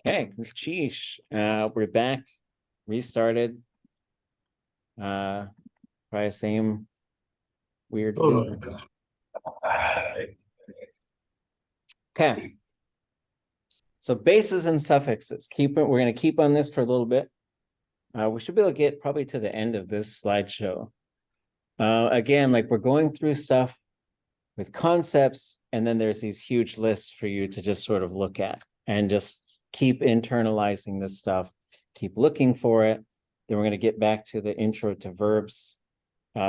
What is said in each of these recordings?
Okay, sheesh. We're back, restarted. Probably same weird business. Okay. So bases and suffixes. We're going to keep on this for a little bit. We should be able to get probably to the end of this slideshow. Again, like we're going through stuff with concepts, and then there's these huge lists for you to just sort of look at and just keep internalizing this stuff, keep looking for it. Then we're going to get back to the intro to verbs,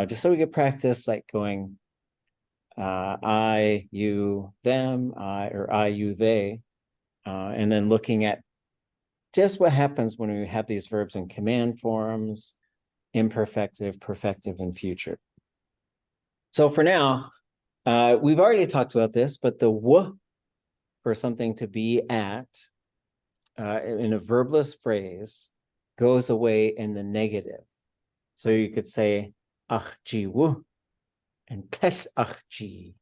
just so we can practice like going I, you, them, I, you, they, and then looking at just what happens when we have these verbs in command forms, imperfective, perfective, and future. So for now, we've already talked about this, but the w for something to be at in a verbless phrase goes away in the negative. So you could say ach ji wu and kesh ach ji,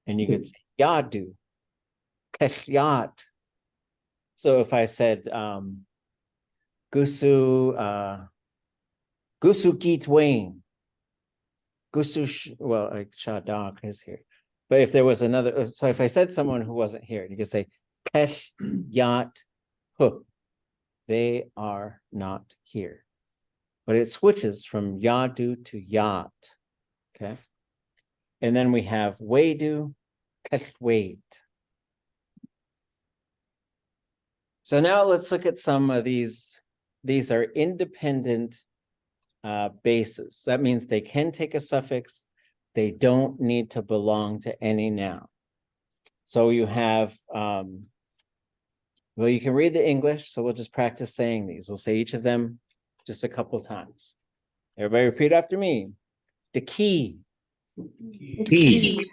and you could say yadu, kesh yat. So if I said gusu git wain, gusu well, like shadak is here. But if there was another, so if I said someone who wasn't here, you could say kesh yat hu, they are not here. But it switches from yadu to yat. Okay. And then we have wadu, kesh wait. So now let's look at some of these. These are independent bases. That means they can take a suffix. They don't need to belong to any noun. So you have, well, you can read the English, so we'll just practice saying these. We'll say each of them just a couple times. Everybody repeat after me. The key. The key.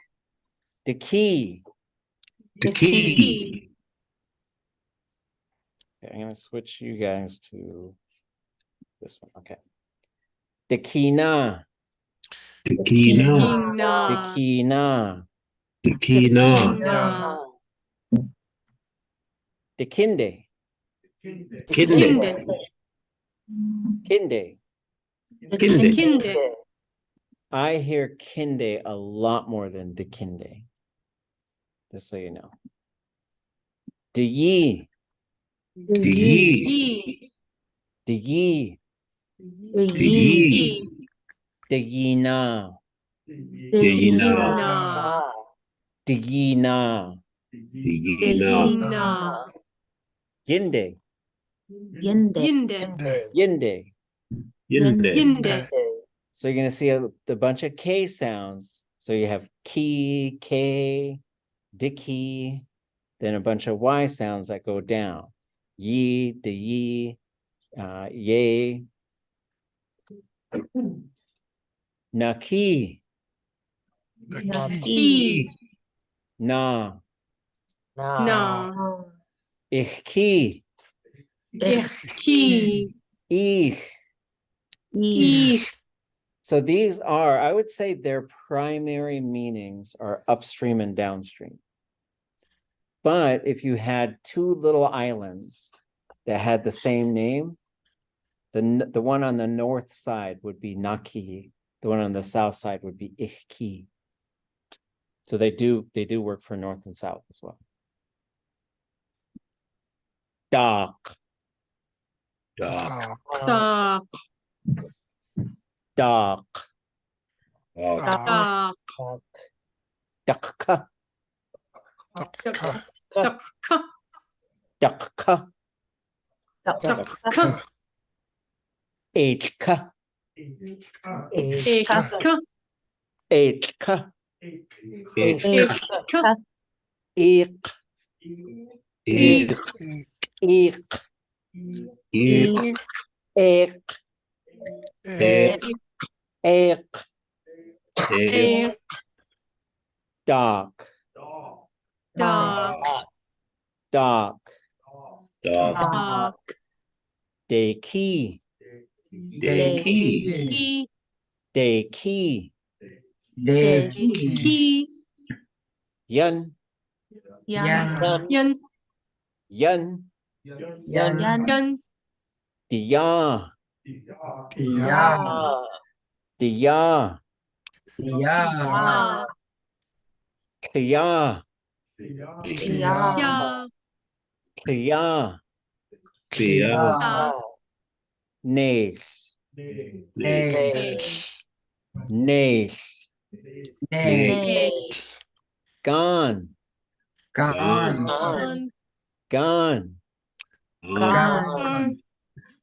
The key. The key. Okay, I'm going to switch you guys to this one. Okay. The key na. The key now. The key na. The key now. The kinde. Kinde. Kinde. Kinde. I hear kinde a lot more than the kinde. Just so you know. The ye. The ye. The ye. The ye. The ye na. The ye now. The ye na. The ye now. Yinde. Yinde. Yinde. Yinde. So you're going to see a bunch of K sounds. So you have key, K, dicky, then a bunch of Y sounds that go down. Ye, de ye, yay. Naki, na, ich, ich. So these are, I would say their primary meanings are upstream and downstream. But if you had two little islands that had the same name, the one on the north side would be Naki, the one on the south side would be Ichki. So they do work for north and south as well. Dak. Dark. Dak. Dakka. Dakka. Echka. Echka. Ik. Ik. Ik. Ik. Dark. Dark. De key. The key. De key. The key. Yun. Yan. Yun. Yan. Yan. Dia. Ya. Dia. Ya. Clia. Ya. Clia. Ya. Neis. Ne. Neis. Ne. Gaan. Gaan. Gaan. Gaan.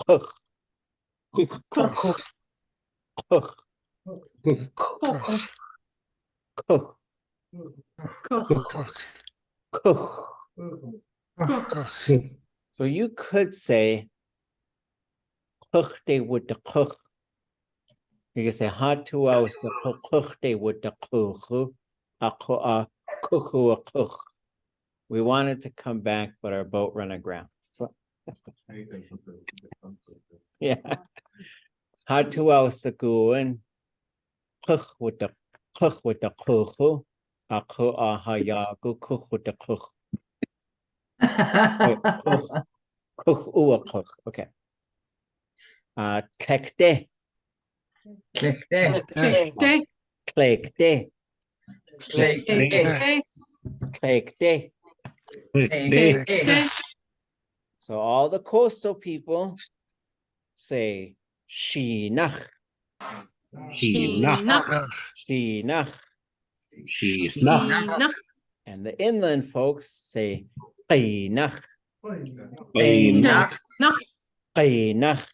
Kuch. Koch. Kuch. Kuch. Kuch. So you could say kuchte with the kuch. You can say hatu aus kuchte with the kuchu. Kuchu a kuch. We wanted to come back, but our boat ran aground. So, yeah. Hatu aus guin. Kuch with the kuchu. Aku ahayagu kuch with the kuch. Kuch. Okay. Tekte. Klechte. Klekte. Klechte. Klekte. Klechte. So all the coastal people say shinach. Shinach. And the inland folks say qinach. Peenach. Qinach.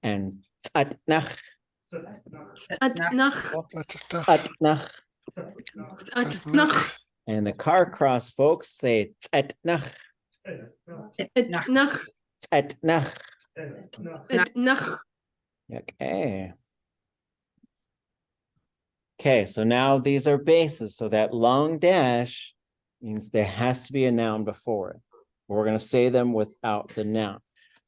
And tzatnach. Tzatnach. And the Carcross folks say tzatnach. Tzatnach. Okay. Okay, so now these are bases. So that long dash means there has to be a noun before it. We're going to say them without the noun.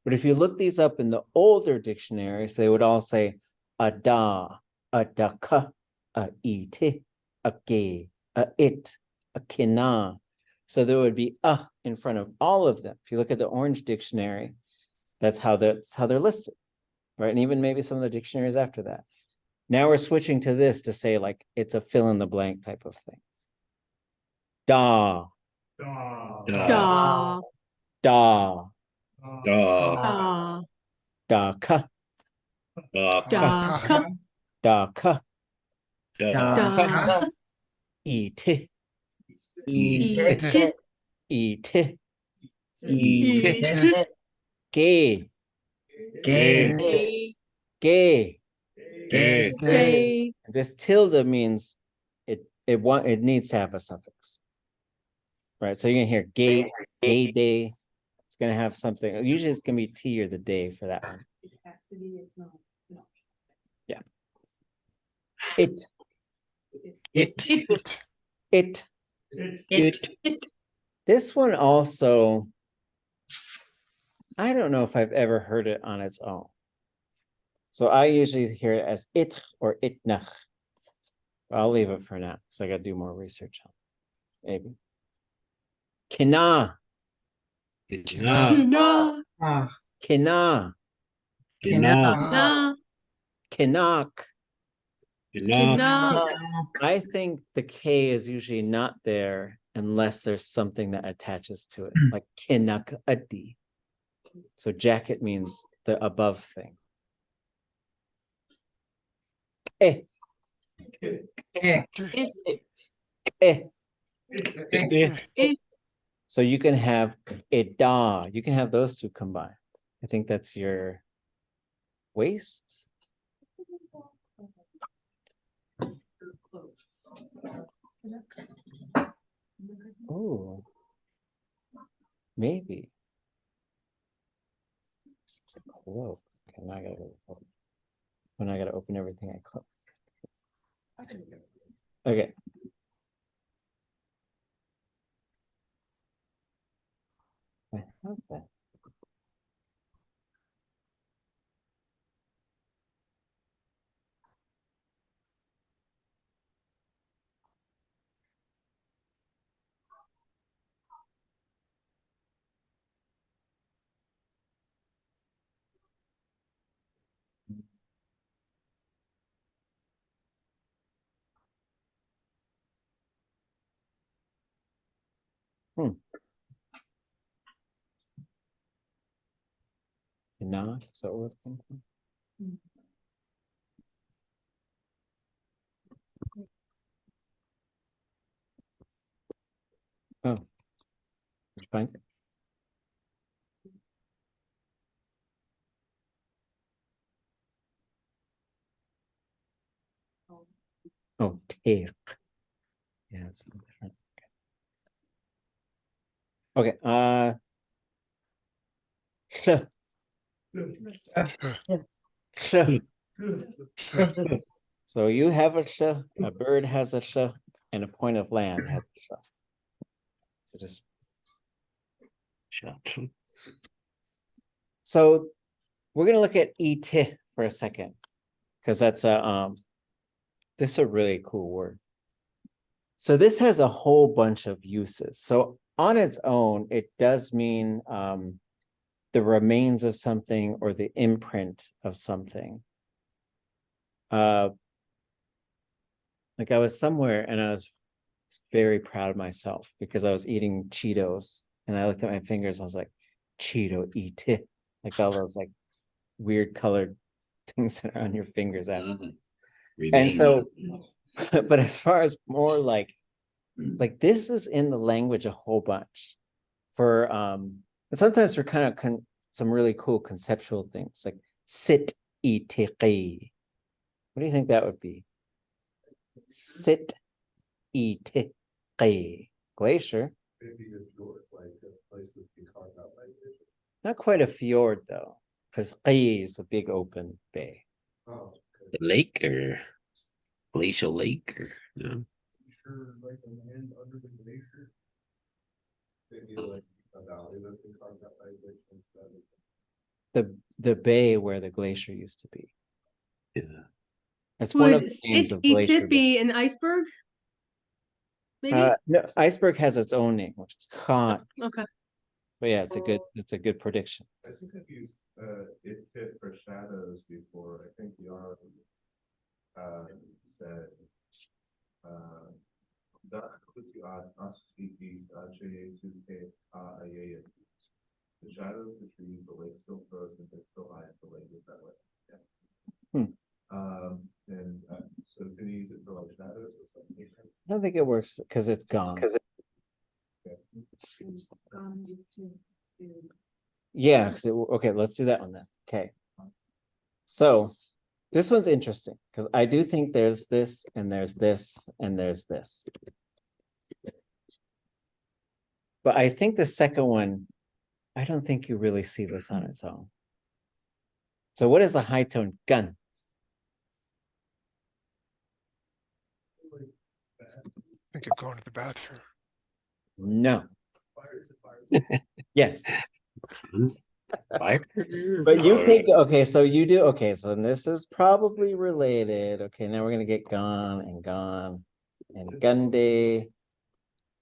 But if you look these up in the older dictionaries, they would all say a da, a daka, a eetí, a gé, a it, a kina. So there would be a in front of all of them. If you look at the Orange Dictionary, that's how they're listed, right? And even maybe some of the dictionaries after that. Now we're switching to this to say like it's a fill in the blank type of thing. Da. Da. Daka. Daka. Eetí. Eetí. Gé. Gay. This tilde means it needs to have a suffix, right? So you're gonna hear gay, gay day. It's gonna have something. Usually it's gonna be T or the day for that one. Yeah. It. This one also, I don't know if I've ever heard it on its own. So I usually hear it as it or itnach. I'll leave it for now because I got to do more research on it. Maybe. Kina. Kina. Kinak. I think the K is usually not there unless there's something that attaches to it, like kinak adi. So jacket means the above thing. Eh. So you can have eda. You can have those two combined. I think that's your waist. Oh, maybe. Cloak. Okay, now I gotta open everything I closed. Okay. I have that. Not, is that where it's coming from? Oh, did you find it? Oh, take. Yeah, it's different. Okay. So you have a bird has a, and a point of land has a. So just so we're gonna look at eetí for a second, because that's this is a really cool word. So this has a whole bunch of uses. So on its own, it does mean the remains of something or the imprint of something. Like I was somewhere and I was very proud of myself because I was eating Cheetos and I looked at my fingers. I was like, Cheeto eetí, like all those like weird colored things that are on your fingers afterwards. And so, but as far as more like this is in the language a whole bunch for sometimes for kind of some really cool conceptual things like sit eetí. What do you think that would be? Sit eetí. Glacier. Not quite a fjord though, because is a big open bay. The lake or glacial lake or no? Like the land under the glacier. Maybe like a valley that's been carved out by glacier. The bay where the glacier used to be. Yeah. That's one of Would the names of it glacier. be an iceberg? Maybe. No, iceberg has its own name, which is gaan. Okay. But yeah, it's a good prediction. I think I've used it for shadows before. I think Yarn said the shadow of the trees, the lake still frozen, but still isolated that way. Yeah. And so can you use it for like shadows or something? I don't think it works because it's gone. Yeah, okay, let's do that one then. Okay. So this one's interesting because I do think there's this and there's this and there's this. But I think the second one, I don't think you really see this on its own. So what is a high tone gun? I think you're going to the bathroom. No. Yes. Fire? But you think, okay, so you do, okay, so this is probably related. Okay, now we're gonna get gone and gánde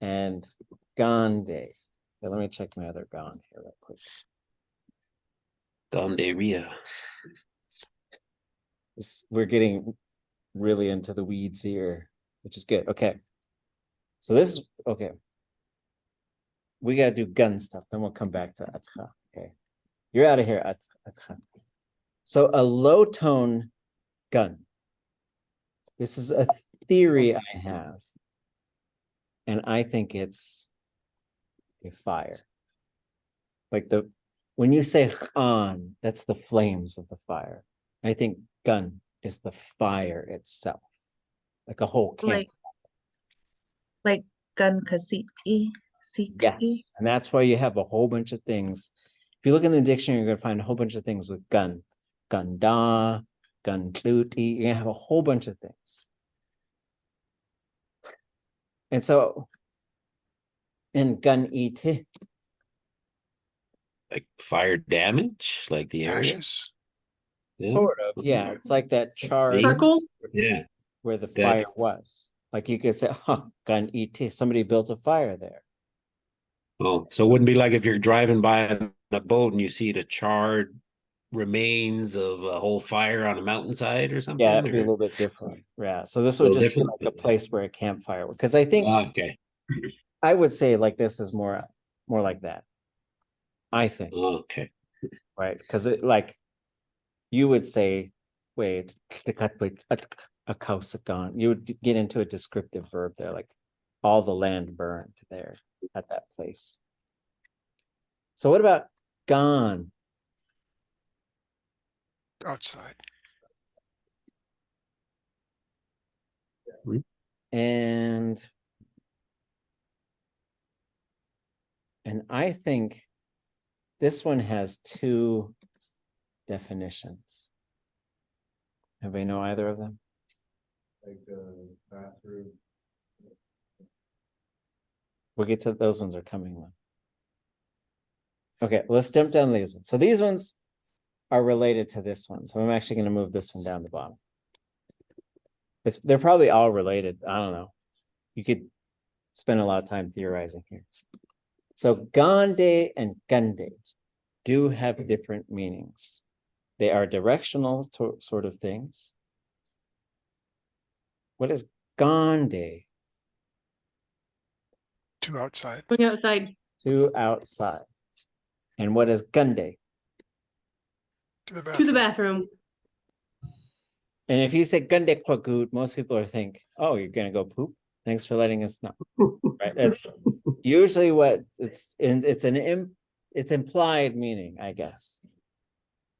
and gánde. Okay, let me check my other gone here real quick. Gánde. We're getting really into the weeds here, which is good. Okay. So this is okay. We gotta do gun stuff, then we'll come back to háatlʼ. Okay. You're out of here, háatlʼ. So a low tone gun. This is a theory I have. And I think it's a fire. Like when you say gaan, that's the flames of the fire. I think gun is the fire itself. Like a whole camp. Like gun kasiki. Yes. And that's why you have a whole bunch of things. If you look in the dictionary, you're gonna find a whole bunch of things with gun. Gánda, l'ílʼ. You're gonna have a whole bunch of things. And so in gán eetí. Like fire damage, like the area. Ashes. Yeah. Sort of, yeah. It's like that charred Circle? Yeah. where the fire was. Like you could say, gán eetí. Somebody built a fire there. Oh, so it wouldn't be like if you're driving by on a boat and you see the charred remains of a whole fire on a mountainside or something? Yeah, it'd be a or- little bit different. Yeah. So this would Little just be different? like a place where a campfire, because I think Okay. I would say like this is more like that. I think, Okay. right? Because it like you would say, wait, a kausakan. You would get into a descriptive verb there, like all the land burned there at that place. So what about gaan? Outside. And I think this one has two definitions. Anybody know either of them? Like bathroom. We'll get to those ones are coming though. Okay, let's jump down these ones. So these ones are related to this one. So I'm actually going to move this one down the bottom. They're probably all related. I don't know. You could spend a lot of time theorizing here. So gánde and gánde do have different meanings. They are directional sort of things. What is gánde? To outside. Going outside. To outside. And what is gánde? To the bathroom. To the bathroom. And if you say gánde kwagut, most people are think, oh, you're gonna go poop. Thanks for letting us know. Right? That's usually what it's implied meaning, I guess.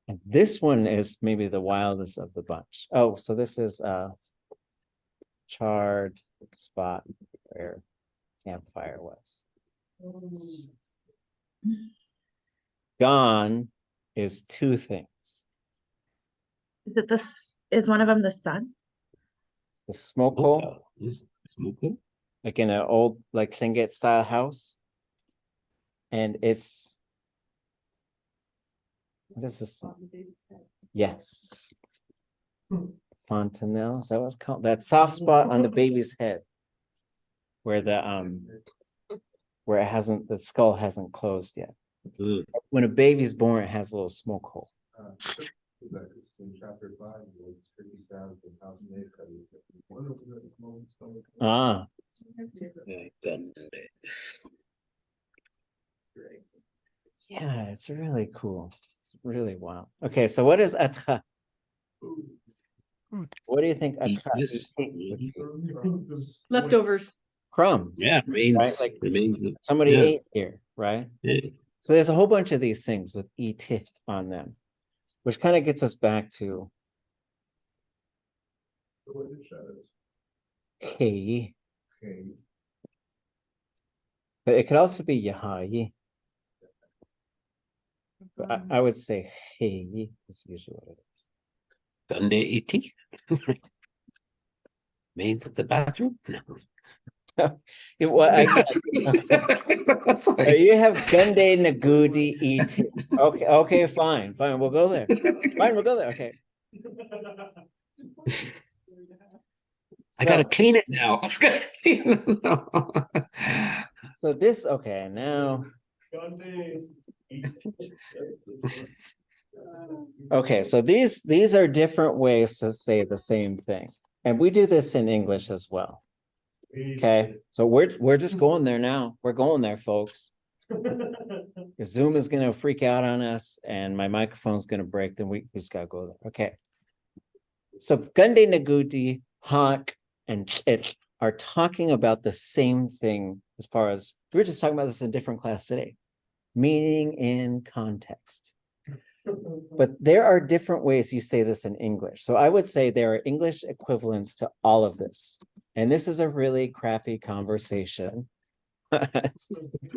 And this one is maybe the wildest of the bunch. Oh, so this is a charred spot where campfire was. Gone is two things. Is it this? Is one of them the sun? The smoke hole, Smoking. like in an old like Tlingit style house. And it's what is this? Yes. Fontanelle, is that what it's called? That soft spot on the baby's head. Where the where it hasn't the skull hasn't closed yet. Mm. When a baby's born, it has a little smoke hole. That is in chapter 5, like 50 sounds and how many one of the small stone. Ah, yeah, it's really cool. It's really wild. Okay, so what is atra? What do you think Eat atra this. would be? Leftovers. Crumbs. Yeah, remains. Right, like Remains. somebody yeah. ate here, right? Yeah. So there's a whole bunch of these things with eetí on them, which kind of gets us back to What it shadows. hey, Okay. but it could also be yahayi. But I would say hey is usually what it is. Gánde eetí. Remains at the bathroom. No. That's like- You have gánde nagoodí eetí. Okay, fine, we'll go there. Fine, we'll go there. Okay. I gotta clean it now. I gotta clean it now. So this, okay, now. Okay, so these are different ways to say the same thing. And we do this in English as well. Okay, so we're just going there now. We're going there, folks. If Zoom is gonna freak out on us and my microphone's gonna break, then we just gotta go there. Okay. So gánde nagoodí, háatlʼ, and l'ílʼ are talking about the same thing as far as we're just talking about this in a different class today. Meaning in context. But there are different ways you say this in English. So I would say there are English equivalents to all of this. And this is a really crappy conversation.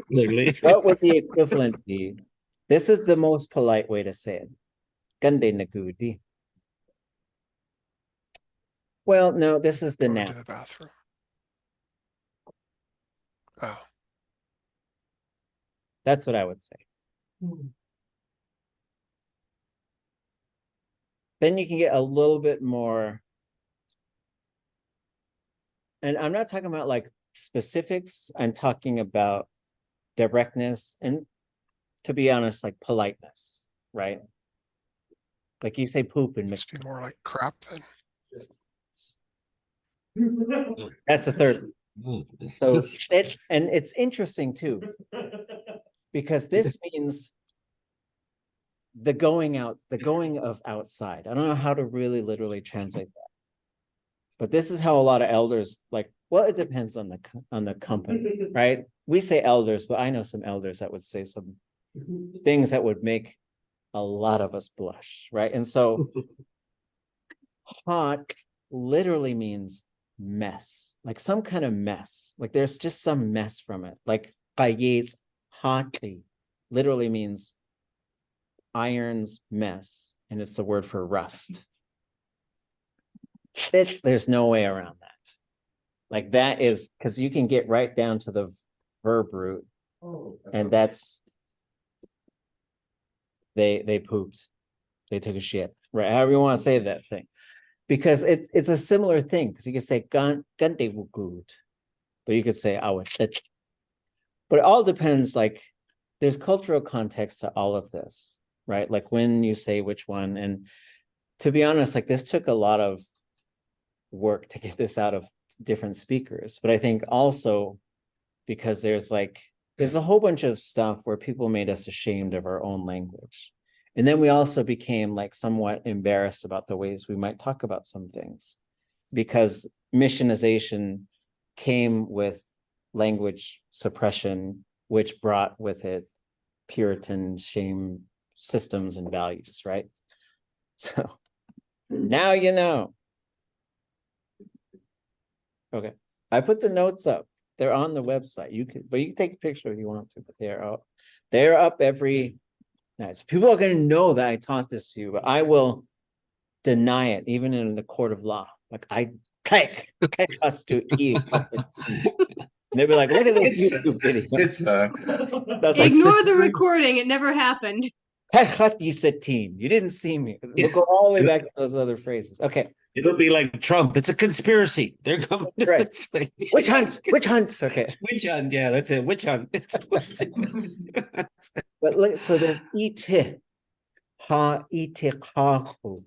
Literally. What would the equivalent be? This is the most polite way to say it. Gánde nagoodí. Well, no, this is the Going noun. to the bathroom. Oh, That's what I would say. Then you can get a little bit more. And I'm not talking about like specifics. I'm talking about directness and, to be honest, like politeness, right? Like you say poop and must miss. be more like crap then. That's the third. So, and it's interesting too, because this means the going out, the going of outside. I don't know how to really literally translate that, but this is how a lot of elders like, well, it depends on the company, right? We say elders, but I know some elders that would say some things that would make a lot of us blush, right? And so hot literally means mess, like some kind of mess, like there's just some mess from it. Like háatlʼ literally means iron's mess, and it's the word for rust. There's no way around that. Like that is because you can get right down to the verb root, and that's they pooped, they took a shit, right? However you want to say that thing, because it's a similar thing, because you can say gánde, but you could say háatlʼ. But it all depends, like there's cultural context to all of this, right? Like when you say which one. And to be honest, like this took a lot of work to get this out of different speakers. But I think also because there's a whole bunch of stuff where people made us ashamed of our own language. And then we also became like somewhat embarrassed about the ways we might talk about some things, because missionization came with language suppression, which brought with it Puritan shame systems and values, right? So now you know. Okay, I put the notes up. They're on the website. You can take a picture if you want to, but they're up. They're up every night. So people are going to know that I taught this to you, but I will deny it, even in the court of law. Like I us to eat. And they'll be like, look at this YouTube video. That's like, Ignore the recording. It never happened. you didn't see me. We'll go all the way back to those other phrases. Okay. It'll be like Trump. It's a conspiracy. They're coming. Right. Witch hunt. Okay. Witch hunt. Yeah, that's it. Witch hunt. But look, so there's eetí, káatlʼ,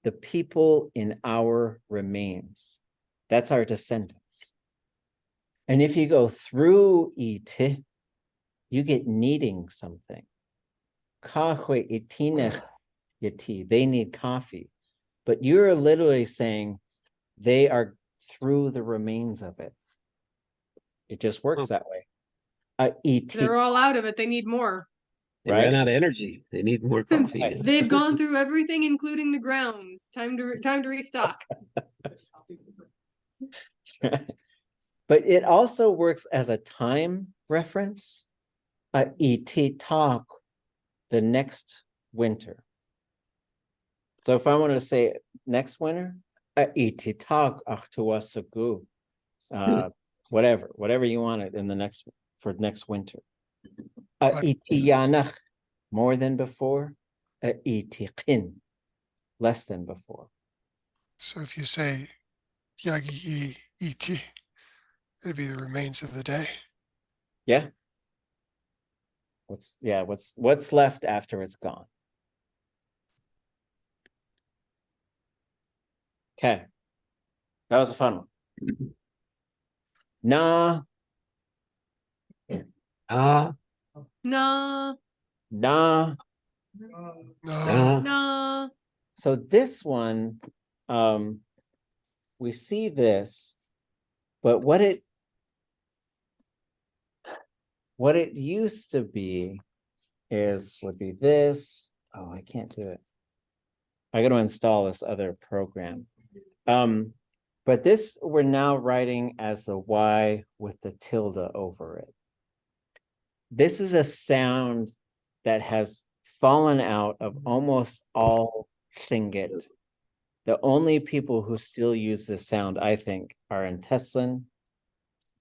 the people in our remains. That's our descendants. And if you go through eetí, you get needing something. Eetínech yéilʼ, they need coffee. But you're literally saying they are through the remains of it. It just works that way. Eetí, They're all out of it. They need more. They ran out of energy. They need more coffee. Right. They've gone through everything, including the grounds. Time to restock. But it also works as a time reference. Eetí tak, the next winter. So if I want to say next winter, eetí tak achtuasagu, whatever you want it in the next for next winter. Eetí yanach, more than before. Eetí qin, less than before. So if you say yagi eetí, it'd be the remains of the day. Yeah. What's left after it's gone? Okay. That was a fun one. Na. Ah, Nah, Na. No, nah. So this one, we see this, but what it used to be would be this. Oh, I can't do it. I got to install this other program. But this we're now writing as the Y with the tilde over it. This is a sound that has fallen out of almost all Tlingit. The only people who still use this sound, I think, are in Teslin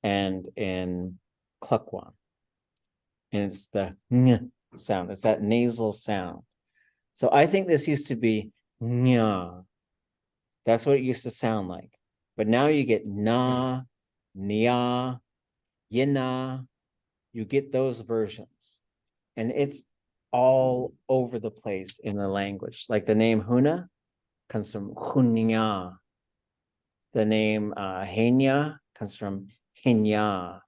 and in Ḳukahaa. And it's the ng sound. It's that nasal sound. So I think this used to be nya. That's what it used to sound like. But now you get na, nia, yina. You get those versions. And it's all over the place in the language. Like the name Huna comes from Hunya. The name Henya comes from Hinya,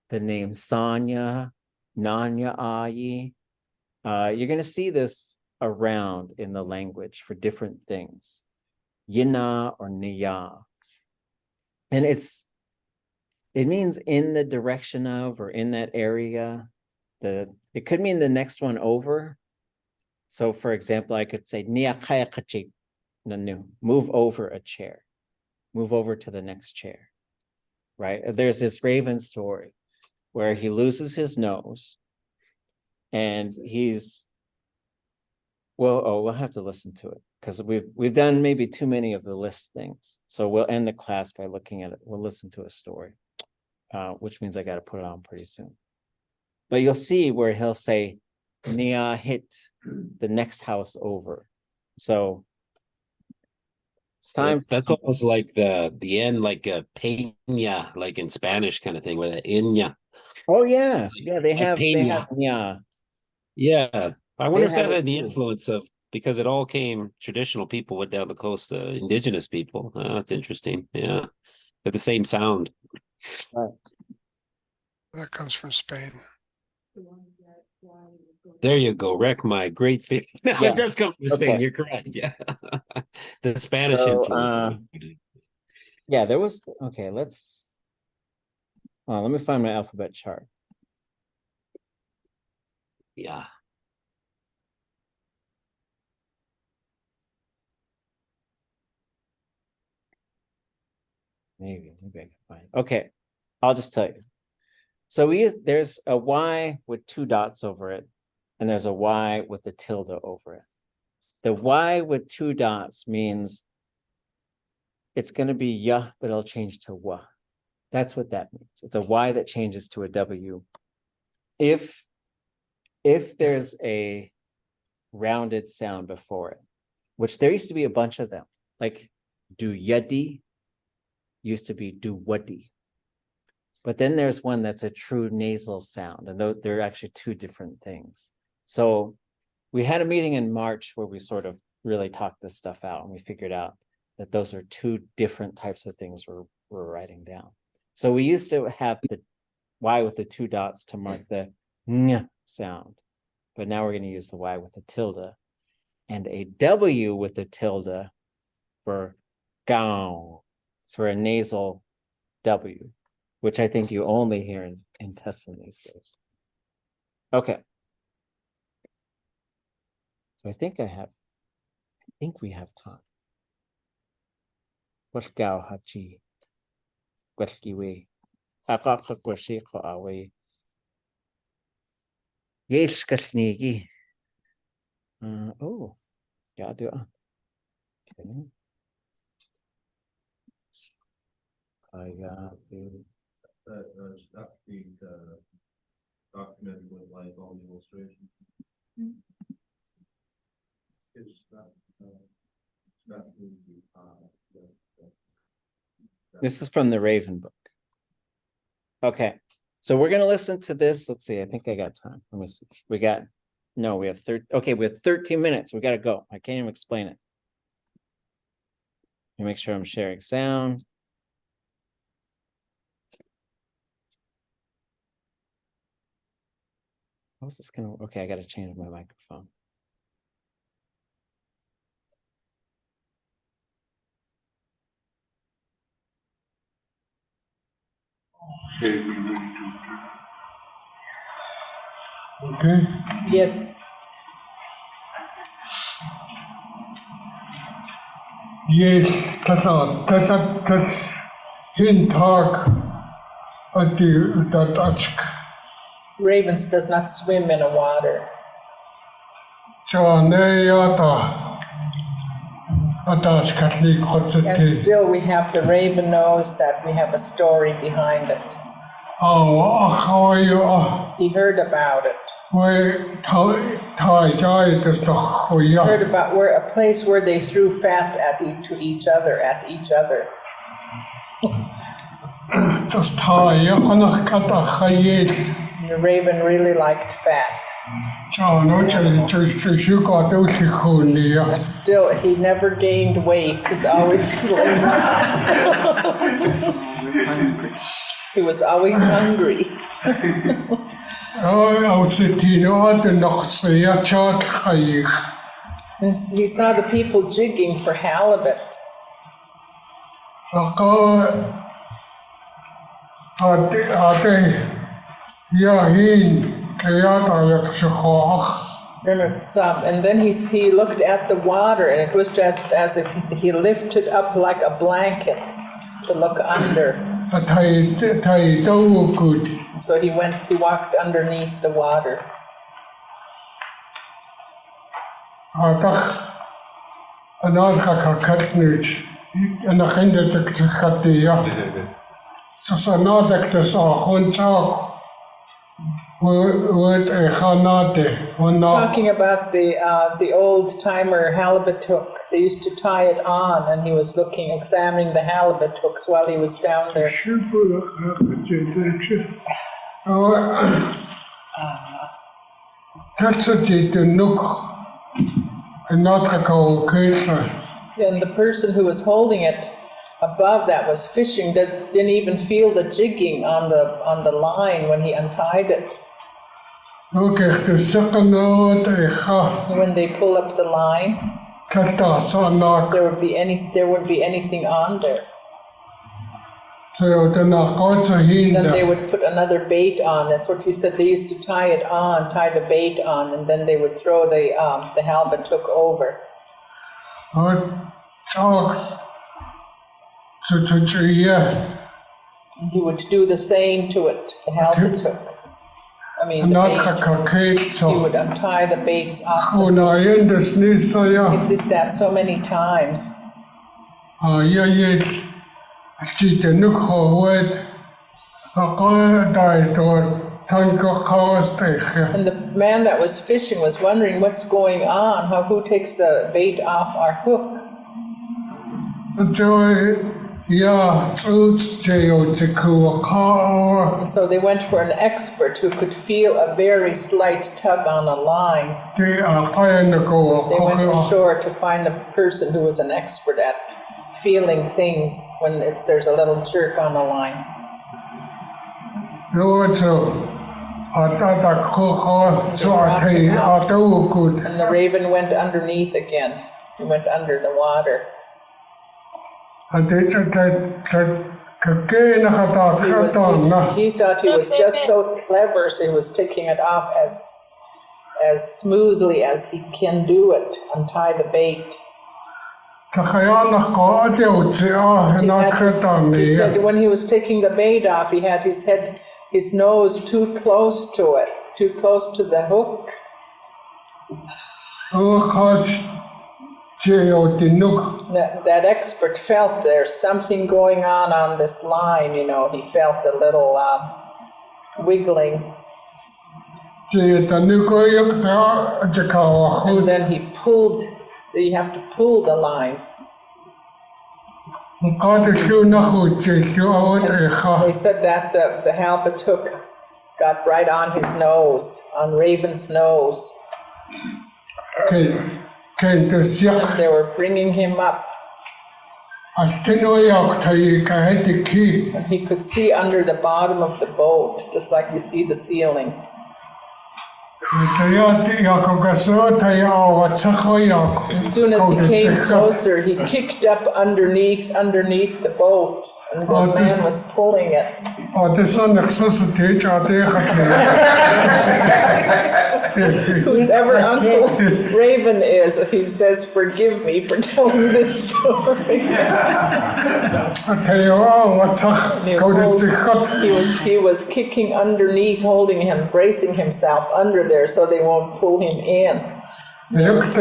the name Sanya, Nanya Ayi. You're going to see this around in the language for different things. Yina or Niya. And it means in the direction of or in that area. It could mean the next one over. So for example, I could say Niakayakachik Nanu, move over a chair. Move over to the next chair. Right? There's this Raven story where he loses his nose and we'll have to listen to it because we've done maybe too many of the list things. So we'll end the class by looking at it. We'll listen to a story, which means I got to put it on pretty soon. But you'll see where he'll say, Nia hit the next house over. So it's time. That's almost like the end, like a peña, like in Spanish kind of thing, with an iña. Oh yeah, It's like yeah. They a have peña. yeah. Yeah, I wonder if have that it had the too. influence of, because it all came, traditional people went down the coast, indigenous people. That's interesting. Yeah, they're the same sound. Right. That comes from Spain. There you go, wreck my great thing. No, Yeah. it does come from Spain. Okay. You're correct. Yeah, the Spanish So, influence is what we did. Yeah, there was. Okay, let me find my alphabet chart. Yeah. Maybe I can find it. Okay, I'll just tell you. So there's a Y with 2 dots over it, and there's a Y with a tilde over it. The Y with 2 dots means it's going to be ya, but it'll change to wa. That's what that means. It's a Y that changes to a W. If there's a rounded sound before it, which there used to be a bunch of them, like do yadi used to be do wadi. But then there's one that's a true nasal sound, and they're actually 2 different things. So we had a meeting in March where we sort of really talked this stuff out, and we figured out that those are 2 different types of things we're writing down. So we used to have the Y with the 2 dots to mark the ng sound, but now we're going to use the Y with the tilde, and a W with the tilde for gaan, for a nasal W, which I think you only hear in Tessin these days. Okay. So I think we have time. What's gao hachi? What's kiwi? Akakakwashi ko awe. Yéil skasnigi. Oh, yeah, do it. Okay. I got to. Stuff being documented with like all the illustrations. It's not This is from the Raven book. Okay, so we're gonna listen to this. Let's see. I think I got time. Let me see. We have 13 minutes. We gotta go. I can't even explain it. Let me make sure I'm sharing sound. How's this gonna? Okay, I gotta change my microphone. Okay. Yes. Yes, tas hintag dat Ravens does not swim in the water. And still we have the raven knows that we have a story behind it. Oh, how are you? He heard about it. Heard about where a place where they threw fat at each other. The raven really liked fat. And still, he never gained weight. He's always slim. He was always hungry. Als het hier hadden nog zeer chat geïcht. And he saw the people jigging for halibut. Had hierheen gejaagd zich And then he looked at the water, and it was just as if he lifted up like a blanket to look under. dat hij dood goed. So he walked underneath the water. Dag en dan ga ik het niet. En dan ging het ik gaat die ja. Dus dan ik dus al gewoon zo. Hoe het gaan nadenken. He's talking about the old timer halibut hook. They used to tie it on, and he was examining the halibut hooks while he was down there. Dat soort dingen nog. En dat ga ik al kiezen. And the person who was holding it above that was fishing. Didn't even feel the jigging on the line when he untied it. Ook echt de zakken nooit ga. When they pull up the line, Dat zo nak. there would be anything on there. Zo dan gaat ze heen. Then they would put another bait on. That's what he said. They used to tie the bait on, and then they would throw the halibut hook over. Zo ja. He would do the same to it, the halibut hook. I mean, En the dat ga bait. ik kiezen He zo. would untie the baits off. Gewoon naar dus niet zo ja. He did that so many times. Je ziet er nog gehoord. Dan kan daar door tanken tegen. And the man that was fishing was wondering what's going on, who takes the bait off our hook. Zo ja, zoiets te Ḳukahaa. And so they went for an expert who could feel a very slight tug on a line. Die gaan go They went ashore to find a person who was an expert at feeling things when there's a little jerk on a line. zo. Dat Ḳukahaa zo hij goed. And the raven went underneath again. He went under the water. En dit dat gekenen gaat He thought he was just so clever, so he was taking it off as smoothly as he can do it, untie the bait. Dan ga je nog gaan en dat gaat He said when he was taking the bait off, he had his nose too close to it, too close to the hook. Hoe gaat je die nog? That expert felt there's something going on this line, he felt a little wiggling. Je dan nu ga je ook daar, je kan wel And goed. then you have to pull the line. Gaat het zo nog goed, je zo oud en ga. They said that the halibut hook got right on his nose, on Raven's nose. Kijk, dus ja, They were bringing him up, als het nou ook dat je kan het de key. and he could see under the bottom of the boat, just like you see the ceiling. Ja, kan zo dat je al wat zeg ja. As soon as he came closer, he kicked up underneath the boat, and the man was pulling it. Oh, dus dan nog zo steeds aan tegen. Whoever Uncle Raven is, he says, "Forgive me for telling this story." Dat je al wat zeg, kan het zich gaat. He was kicking underneath, holding him, bracing himself under there so they won't pull him in. Lukt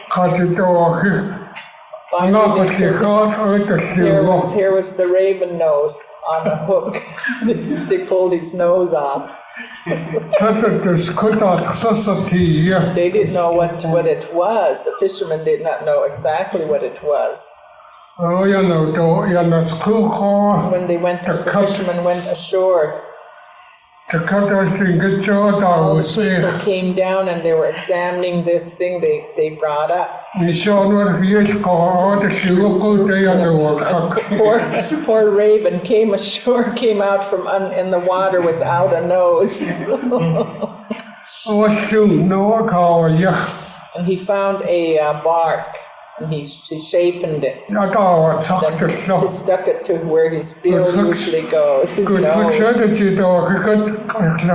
gaat het door. Nou, wat je gaat uit de ziel. Here was the raven nose on a hook. They pulled his nose off. Dat het dus goed had hier. They didn't know what it was. The fishermen did not know exactly what it was. Oh, ja, nou, ja, naar school gaan. When they went, the fishermen went ashore. te kata singa chota All o the people se. came down and they were examining this thing they brought up. Ni shonwar hies ka o te siwa ko te anu And poor raven came ashore, came out from in the water without a nose. O su no ka o ya. And he found a bark, and he shapened it. Ya ta o Then tak te he so. stuck it to where his bill Good luck. usually goes, his Good luck nose. said that you do the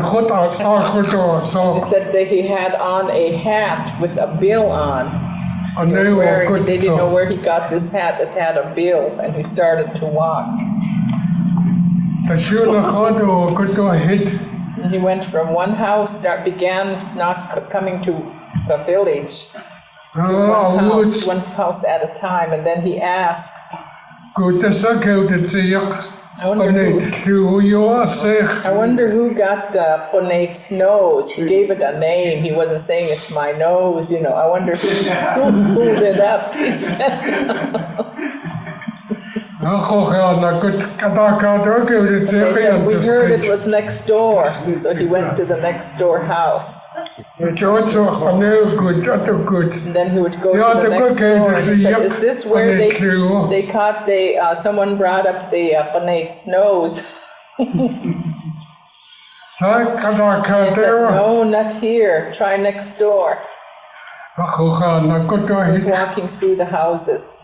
hot as so. He said that he had on a hat with a bill on. I knew They didn't know so. where he got this hat that had a bill, and he started to walk. The shula hot o good to hit. And he went from one house, began not coming to the village, one house at a time, and then he asked, Good to suck out the tiak. I wonder who got Ponate's nose. He gave it a name. He wasn't saying it's my nose, you know. I wonder who pulled it up, he said. They said, we heard it was next door, so he went to the next door house. And then he would go to the next door, and he said, is this where they caught someone brought up the Ponate's nose? He said, no, not here, try next door. He was walking through the houses.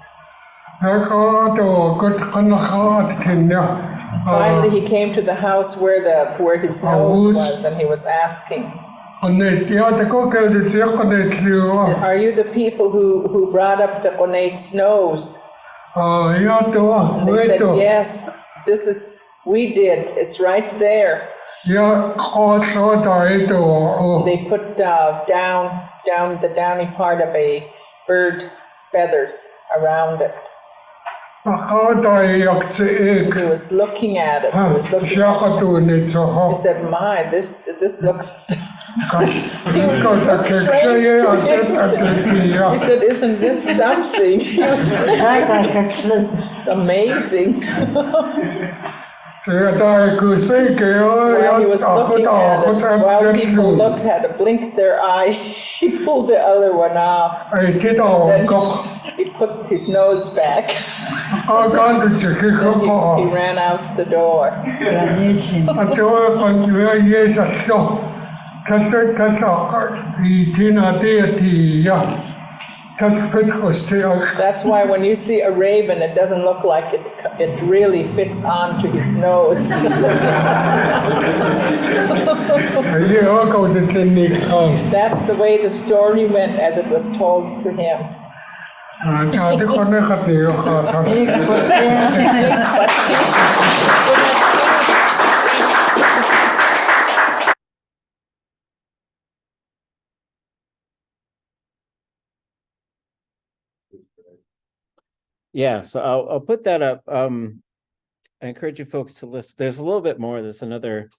Finally, he came to the house where his nose was, and he was asking, are you the people who brought up the Ponate's nose? And they said, yes, we did, it's right there. They put down the downy part of a bird feathers around it. He was looking at it. He said, my, this looks he said, isn't this something? It's amazing. While he was looking at it, while people had blinked their eye, he pulled the other one off. Then he put his nose back. Then he ran out the door. That's why when you see a raven, it doesn't look like it really fits onto his nose. That's the way the story went as it was told to him. Yeah, so I'll put that up. I encourage you folks to listen. There's a little bit more. There's another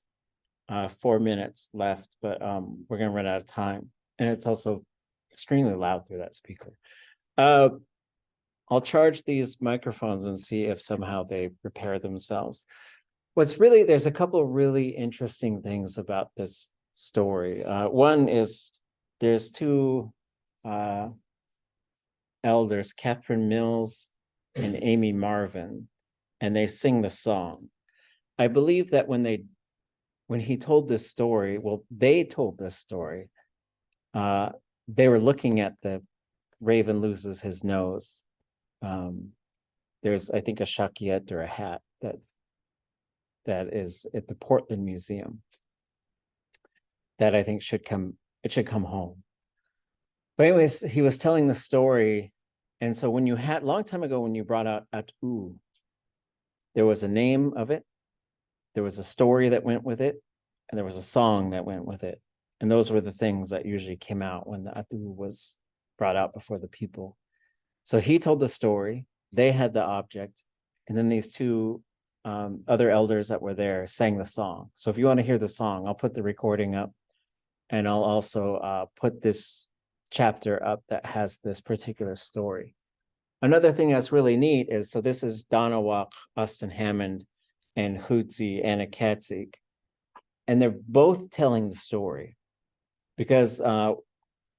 4 minutes left, but we're gonna run out of time. And it's also extremely loud through that speaker. I'll charge these microphones and see if somehow they repair themselves. There's a couple of really interesting things about this story. One is there's two elders, Catherine Mills and Amy Marvin, and they sing the song. I believe that when he told this story, they told this story, they were looking at the raven loses his nose. There's, I think, a shakiet or a hat that is at the Portland Museum that I think should come home. But anyways, he was telling the story. And so long time ago, when you brought out háatlʼ, there was a name of it, there was a story that went with it, and there was a song that went with it. And those were the things that usually came out when the háatlʼ was brought out before the people. So he told the story, they had the object, and then these two other elders that were there sang the song. So if you want to hear the song, I'll put the recording up, and I'll also put this chapter up that has this particular story. Another thing that's really neat is, so this is Donawak, Austin Hammond, and Hootsie Anakatsik. and they're both telling the story. Because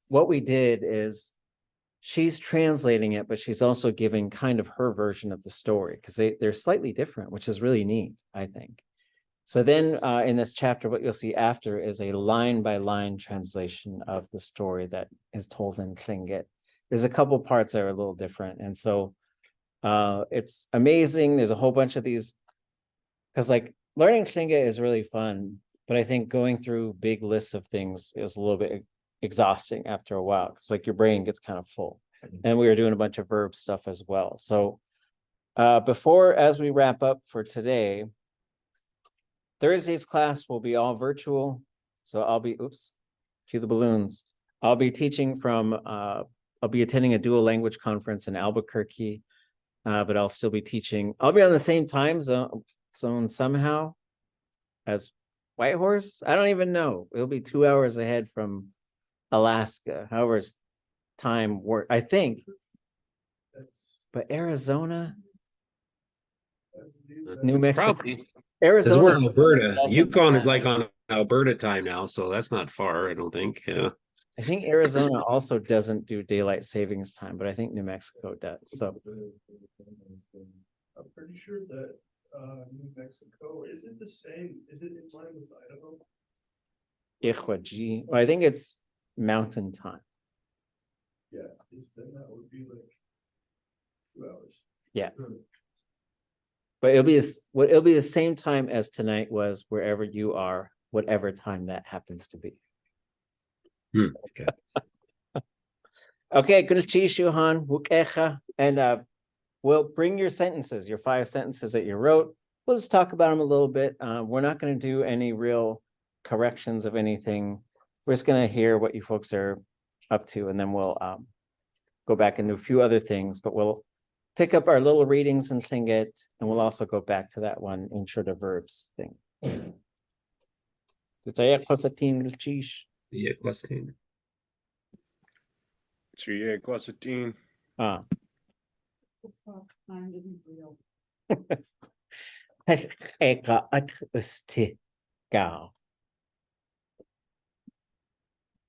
what we did is she's translating it, but she's also giving kind of her version of the story, because they're slightly different, which is really neat, I think. So then in this chapter, what you'll see after is a line-by-line translation of the story that is told in Tlingit. There's a couple parts that are a little different. And so it's amazing. There's a whole bunch of these, because like learning Tlingit is really fun, but I think going through big lists of things is a little bit exhausting after a while, because like your brain gets kind of full. And we were doing a bunch of verb stuff as well. So as we wrap up for today, Thursday's class will be all virtual. So I'll be, cue the balloons. I'll be teaching from, I'll be attending a dual language conference in Albuquerque, but I'll still be teaching. I'll be on the same time zone somehow as Whitehorse. I don't even know. It'll be 2 hours ahead from Alaska. However, time work, I think. But Arizona, New Mexico. Probably. Arizona, We're in Alberta. doesn't Yukon is have- like on Alberta time now, so that's not far, I don't think. Yeah. I think Arizona also doesn't do daylight savings time, but I think New Mexico does. So I'm pretty sure that New Mexico, is it the same? Is it in line with Idaho? Ichwaji, I think it's mountain time. Yeah, then that would be like 2 hours. Yeah. But it'll be the same time as tonight was wherever you are, whatever time that happens to be. Okay. Okay, good to see you, Han. Łukahaa. And we'll bring your sentences, your 5 sentences that you wrote. We'll just talk about them a little bit. We're not going to do any real corrections of anything. We're just going to hear what you folks are up to, and then we'll go back and do a few other things, but we'll pick up our little readings in Tlingit, and we'll also go back to that one intro to verbs thing. Yeah, question. Ah. Time isn't real. Eka at usti gao.